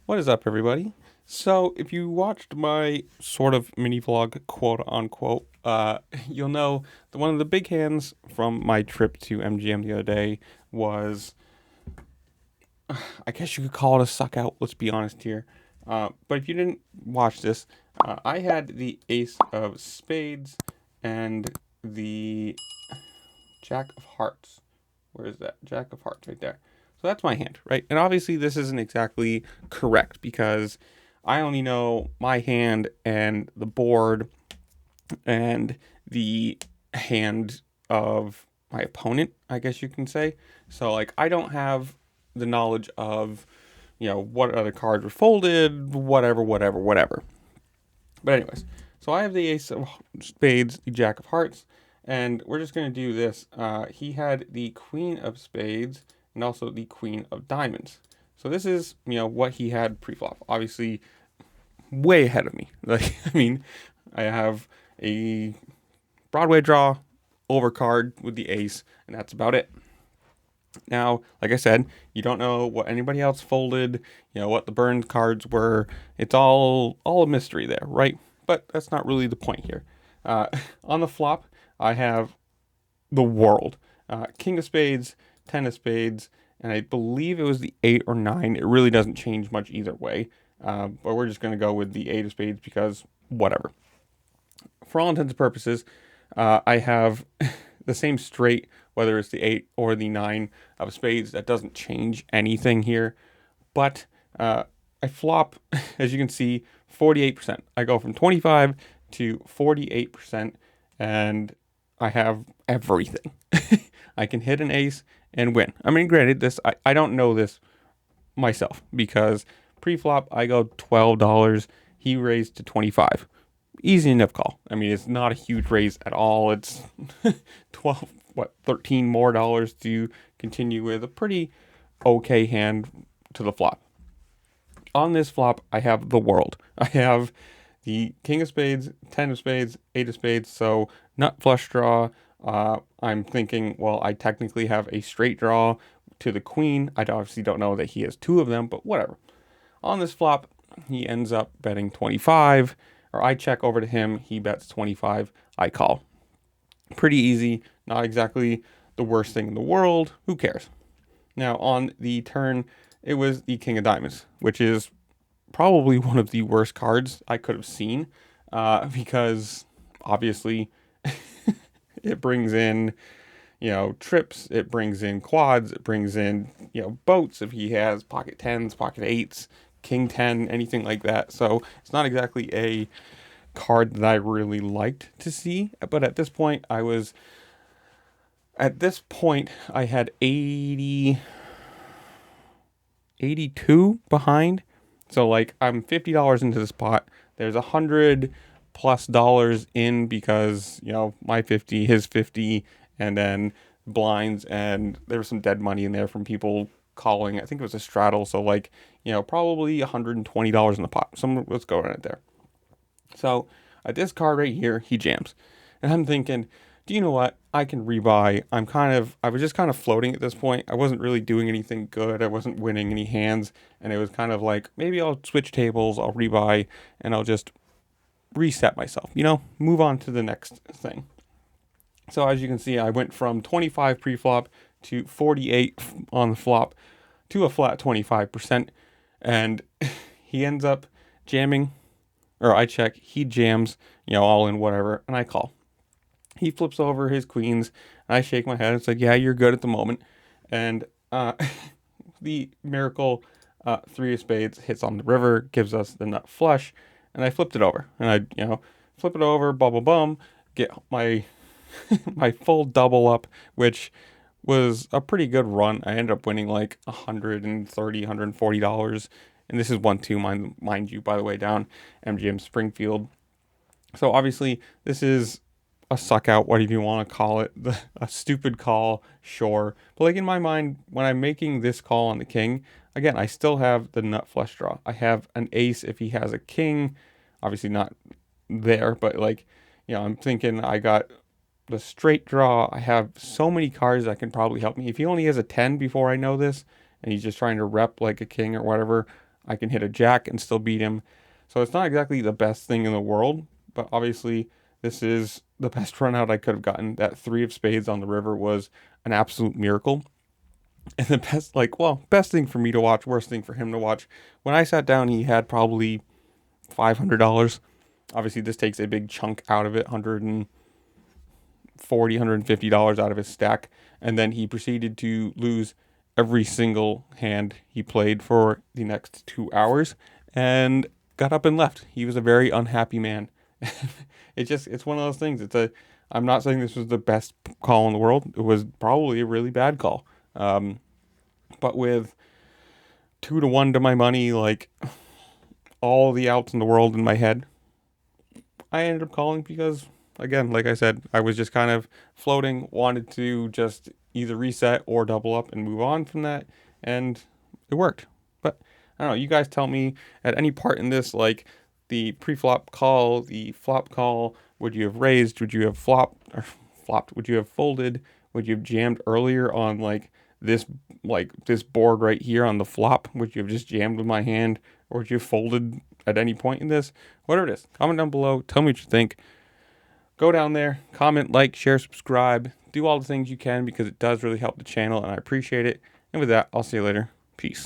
What is up, everybody? So, if you watched my sort of mini vlog, quote unquote, you'll know that one of the big hands from my trip to MGM the other day was, I guess you could call it a suck out, let's be honest here. But if you didn't watch this, I had the Ace of Spades and the Jack of Hearts. Where is that? Jack of Hearts right there. So that's my hand, right? And obviously, this isn't exactly correct because I only know my hand and the board and the hand of my opponent, I guess you can say. So, like, I don't have the knowledge of, what other cards were folded, whatever. But, anyways, so I have the Ace of Spades, the Jack of Hearts, and we're just going to do this. He had the Queen of Spades and also the Queen of Diamonds. So this is, what he had pre-flop. Obviously, way ahead of me. Like, I mean, I have a Broadway draw, overcard with the ace, and that's about it. Now, like I said, you don't know what anybody else folded, what the burned cards were. It's all a mystery there, right? But that's not really the point here. Uh, on the flop, I have the world. King of spades, 10 of spades, and I believe it was the 8 or 9. It really doesn't change much either way. But we're just going to go with the 8 of spades because whatever. For all intents and purposes, I have the same straight, whether it's the 8 or the 9 of spades. That doesn't change anything here. But I flop, as you can see, 48%. I go from 25 to 48%, and I have everything. I can hit an ace and win. I mean, granted, I don't know this myself because pre-flop I go $12. He raised to 25. Easy enough call. I mean, it's not a huge raise at all. It's 12, 13 more dollars to continue with a pretty okay hand to the flop. On this flop, I have the world. I have the King of Spades, 10 of Spades, 8 of Spades, so nut flush draw. I'm thinking, well, I technically have a straight draw to the Queen. I obviously don't know that he has two of them, but whatever. On this flop, he ends up betting 25, or I check over to him, he bets 25, I call. Pretty easy, not exactly the worst thing in the world. Who cares? Now, on the turn, it was the King of Diamonds, which is probably one of the worst cards I could have seen because obviously it brings in, trips, it brings in quads, it brings in, boats if he has pocket tens, pocket eights, king 10, anything like that. So it's not exactly a card that I really liked to see. But at this point, I had 82 behind. So like I'm $50 into this pot. There's $100+ in because my 50, his 50, and then blinds, and there was some dead money in there from people calling. I think it was a straddle, so like probably $120 in the pot. So let's go right there. So at this card right here, he jams, and I'm thinking, do you know what? I can rebuy. I was just kind of floating at this point. I wasn't really doing anything good. I wasn't winning any hands. And it was kind of like, maybe I'll switch tables, I'll rebuy, and I'll just reset myself, move on to the next thing. So as you can see, I went from 25 pre-flop to 48 on the flop to a flat 25%. And he ends up jamming, or I check, he jams, all in whatever, and I call. He flips over his queens, and I shake my head. It's like, yeah, you're good at the moment. And the miracle 3 of spades hits on the river, gives us the nut flush, and I flipped it over. And I, flip it over, bubble bum, get my my full double up, which was a pretty good run. I ended up winning like $140, and this is 1-2, mind you, by the way, down MGM Springfield. So obviously, this is a suck out, whatever you want to call it, a stupid call, sure. But like in my mind, when I'm making this call on the king, again, I still have the nut flush draw. I have an ace if he has a king, obviously not there, but like, I'm thinking I got the straight draw. I have so many cards that can probably help me. If he only has a 10 before I know this, and he's just trying to rep like a king or whatever, I can hit a jack and still beat him. So it's not exactly the best thing in the world, but obviously this is the best run out I could have gotten. That three of spades on the river was an absolute miracle. And the best, like, well, best thing for me to watch, worst thing for him to watch. When I sat down, he had probably $500. Obviously, this takes a big chunk out of it, $150 out of his stack. And then he proceeded to lose every single hand he played for the next 2 hours and got up and left. He was a very unhappy man. It's one of those things. I'm not saying this was the best call in the world. It was probably a really bad call. But with 2-1 to my money, like all the outs in the world in my head, I ended up calling because, again, like I said, I was just kind of floating, wanted to just either reset or double up and move on from that, and it worked. But I don't know, you guys tell me at any part in this, like the pre-flop call, the flop call, would you have raised, would you have flopped, would you have folded, would you have jammed earlier on this this board right here on the flop, would you have just jammed with my hand, or would you have folded at any point in this? Whatever it is, comment down below, tell me what you think. Go down there, comment, like, share, subscribe, do all the things you can because it does really help the channel and I appreciate it. And with that, I'll see you later. Peace.